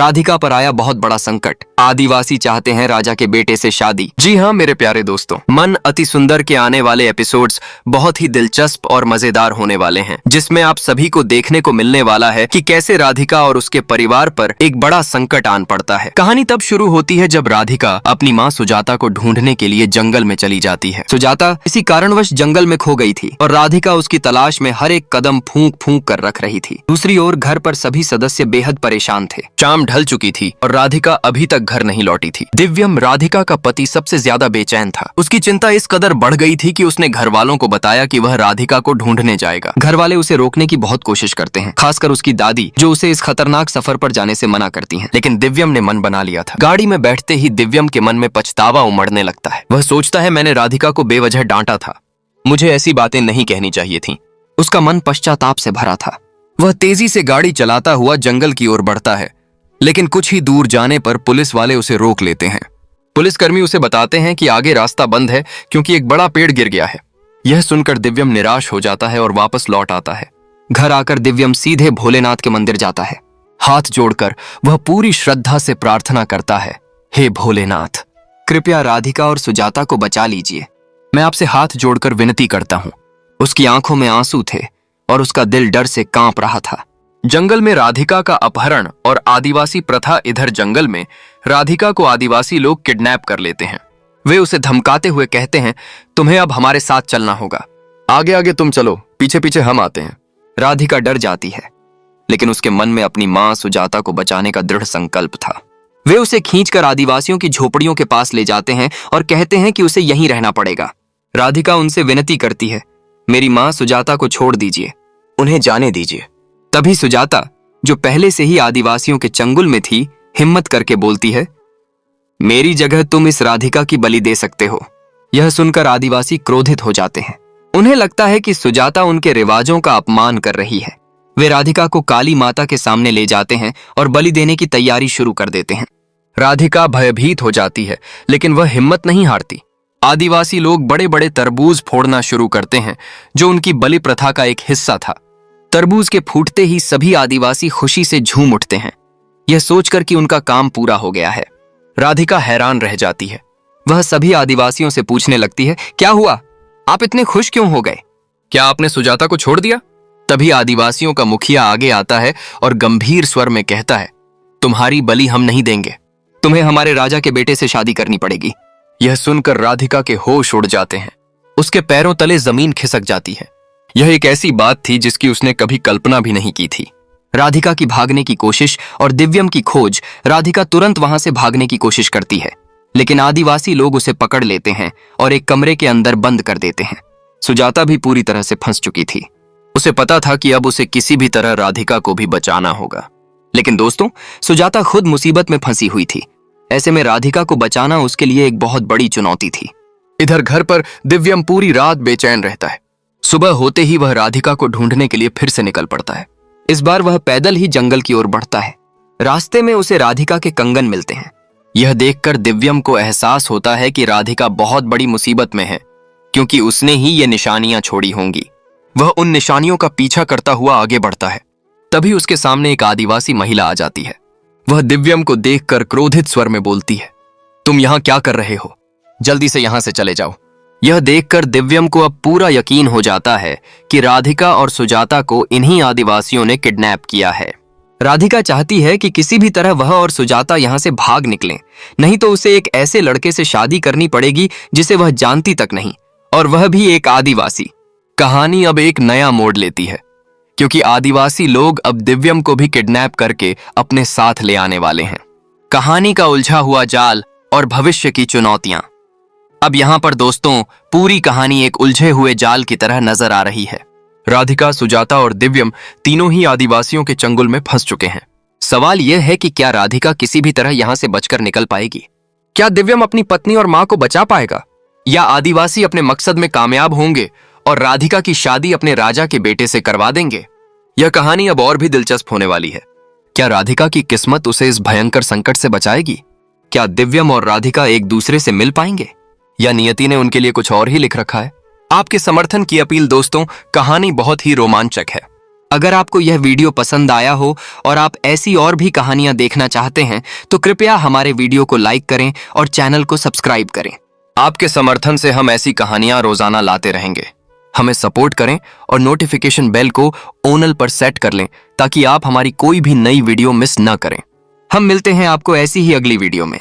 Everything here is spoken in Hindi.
राधिका पर आया बहुत बड़ा संकट। आदिवासी चाहते हैं राजा के बेटे से शादी। जी हाँ मेरे प्यारे दोस्तों, मन अति सुंदर के आने वाले एपिसोड्स बहुत ही दिलचस्प और मजेदार होने वाले हैं, जिसमें आप सभी को देखने को मिलने वाला है कि कैसे राधिका और उसके परिवार पर एक बड़ा संकट आन पड़ता है। कहानी तब शुरू होती है जब राधिका अपनी माँ सुजाता को ढूंढने के लिए जंगल में चली जाती है। सुजाता किसी कारणवश जंगल में खो गई थी और राधिका उसकी तलाश में हर एक कदम फूंक फूंक कर रख रही थी। दूसरी ओर घर पर सभी सदस्य बेहद परेशान थे। शाम ढल चुकी थी और राधिका अभी तक घर नहीं लौटी थी। दिव्यम, राधिका का पति, सबसे ज्यादा बेचैन था। उसकी चिंता इस कदर बढ़ गई थी कि उसने घर वालों को बताया कि वह राधिका को ढूंढने जाएगा। घर वाले उसे रोकने की बहुत कोशिश करते हैं, खासकर उसकी दादी जो उसे इस खतरनाक सफर पर जाने से मना करती हैं। लेकिन दिव्यम ने मन बना लिया था। गाड़ी में बैठते ही दिव्यम के मन में पछतावा उमड़ने लगता है। वह सोचता है, मैंने राधिका को बेवजह डांटा था, मुझे ऐसी बातें नहीं कहनी चाहिए थी। उसका मन पश्चाताप से भरा था। वह तेजी से गाड़ी चलाता हुआ जंगल की ओर बढ़ता है, लेकिन कुछ ही दूर जाने पर पुलिस वाले उसे रोक लेते हैं। पुलिसकर्मी उसे बताते हैं कि आगे रास्ता बंद है क्योंकि एक बड़ा पेड़ गिर गया है। यह सुनकर दिव्यम निराश हो जाता है और वापस लौट आता है। घर आकर दिव्यम सीधे भोलेनाथ के मंदिर जाता है। हाथ जोड़कर वह पूरी श्रद्धा से प्रार्थना करता है, हे भोलेनाथ, कृपया राधिका और सुजाता को बचा लीजिए। मैं आपसे हाथ जोड़कर विनती करता हूं। उसकी आंखों में आंसू थे और उसका दिल डर से कांप रहा था। जंगल में राधिका का अपहरण और आदिवासी प्रथा। इधर जंगल में राधिका को आदिवासी लोग किडनैप कर लेते हैं। वे उसे धमकाते हुए कहते हैं, तुम्हें अब हमारे साथ चलना होगा, आगे आगे तुम चलो, पीछे पीछे हम आते हैं। राधिका डर जाती है, लेकिन उसके मन में अपनी मां सुजाता को बचाने का दृढ़ संकल्प था। वे उसे खींचकर आदिवासियों की झोपड़ियों के पास ले जाते हैं और कहते हैं कि उसे यहीं रहना पड़ेगा। राधिका उनसे विनती करती है, मेरी मां सुजाता को छोड़ दीजिए, उन्हें जाने दीजिए। तभी सुजाता, जो पहले से ही आदिवासियों के चंगुल में थी, हिम्मत करके बोलती है, मेरी जगह तुम इस राधिका की बलि दे सकते हो। यह सुनकर आदिवासी क्रोधित हो जाते हैं। उन्हें लगता है कि सुजाता उनके रिवाजों का अपमान कर रही है। वे राधिका को काली माता के सामने ले जाते हैं और बलि देने की तैयारी शुरू कर देते हैं। राधिका भयभीत हो जाती है, लेकिन वह हिम्मत नहीं हारती। आदिवासी लोग बड़े बड़े तरबूज फोड़ना शुरू करते हैं, जो उनकी बलि प्रथा का एक हिस्सा था। तरबूज के फूटते ही सभी आदिवासी खुशी से झूम उठते हैं, यह सोचकर कि उनका काम पूरा हो गया है। राधिका हैरान रह जाती है। वह सभी आदिवासियों से पूछने लगती है, क्या हुआ, आप इतने खुश क्यों हो गए? क्या आपने सुजाता को छोड़ दिया? तभी आदिवासियों का मुखिया आगे आता है और गंभीर स्वर में कहता है, तुम्हारी बलि हम नहीं देंगे, तुम्हें हमारे राजा के बेटे से शादी करनी पड़ेगी। यह सुनकर राधिका के होश उड़ जाते हैं। उसके पैरों तले जमीन खिसक जाती है। यह एक ऐसी बात थी जिसकी उसने कभी कल्पना भी नहीं की थी। राधिका की भागने की कोशिश और दिव्यम की खोज। राधिका तुरंत वहां से भागने की कोशिश करती है, लेकिन आदिवासी लोग उसे पकड़ लेते हैं और एक कमरे के अंदर बंद कर देते हैं। सुजाता भी पूरी तरह से फंस चुकी थी। उसे पता था कि अब उसे किसी भी तरह राधिका को भी बचाना होगा। लेकिन दोस्तों, सुजाता खुद मुसीबत में फंसी हुई थी। ऐसे में राधिका को बचाना उसके लिए एक बहुत बड़ी चुनौती थी। इधर घर पर दिव्यम पूरी रात बेचैन रहता है। सुबह होते ही वह राधिका को ढूंढने के लिए फिर से निकल पड़ता है। इस बार वह पैदल ही जंगल की ओर बढ़ता है। रास्ते में उसे राधिका के कंगन मिलते हैं। यह देखकर दिव्यम को एहसास होता है कि राधिका बहुत बड़ी मुसीबत में है, क्योंकि उसने ही ये निशानियां छोड़ी होंगी। वह उन निशानियों का पीछा करता हुआ आगे बढ़ता है। तभी उसके सामने एक आदिवासी महिला आ जाती है। वह दिव्यम को देखकर क्रोधित स्वर में बोलती है, तुम यहां क्या कर रहे हो? जल्दी से यहां से चले जाओ। यह देखकर दिव्यम को अब पूरा यकीन हो जाता है कि राधिका और सुजाता को इन्हीं आदिवासियों ने किडनैप किया है। राधिका चाहती है कि किसी भी तरह वह और सुजाता यहां से भाग निकलें, नहीं तो उसे एक ऐसे लड़के से शादी करनी पड़ेगी जिसे वह जानती तक नहीं, और वह भी एक आदिवासी। कहानी अब एक नया मोड़ लेती है, क्योंकि आदिवासी लोग अब दिव्यम को भी किडनैप करके अपने साथ ले आने वाले हैं। कहानी का उलझा हुआ जाल और भविष्य की चुनौतियां। अब यहाँ पर दोस्तों, पूरी कहानी एक उलझे हुए जाल की तरह नजर आ रही है। राधिका, सुजाता और दिव्यम तीनों ही आदिवासियों के चंगुल में फंस चुके हैं। सवाल यह है कि क्या राधिका किसी भी तरह यहाँ से बचकर निकल पाएगी? क्या दिव्यम अपनी पत्नी और मां को बचा पाएगा, या आदिवासी अपने मकसद में कामयाब होंगे और राधिका की शादी अपने राजा के बेटे से करवा देंगे? यह कहानी अब और भी दिलचस्प होने वाली है। क्या राधिका की किस्मत उसे इस भयंकर संकट से बचाएगी? क्या दिव्यम और राधिका एक दूसरे से मिल पाएंगे, या नियति ने उनके लिए कुछ और ही लिख रखा है? आपके समर्थन की अपील दोस्तों। कहानी बहुत ही रोमांचक है। अगर आपको यह वीडियो पसंद आया हो और आप ऐसी और भी कहानियां देखना चाहते हैं तो कृपया हमारे वीडियो को लाइक करें और चैनल को सब्सक्राइब करें। आपके समर्थन से हम ऐसी कहानियां रोजाना लाते रहेंगे। हमें सपोर्ट करें और नोटिफिकेशन बेल को ओनल पर सेट कर लें ताकि आप हमारी कोई भी नई वीडियो मिस न करें। हम मिलते हैं आपको ऐसी ही अगली वीडियो में।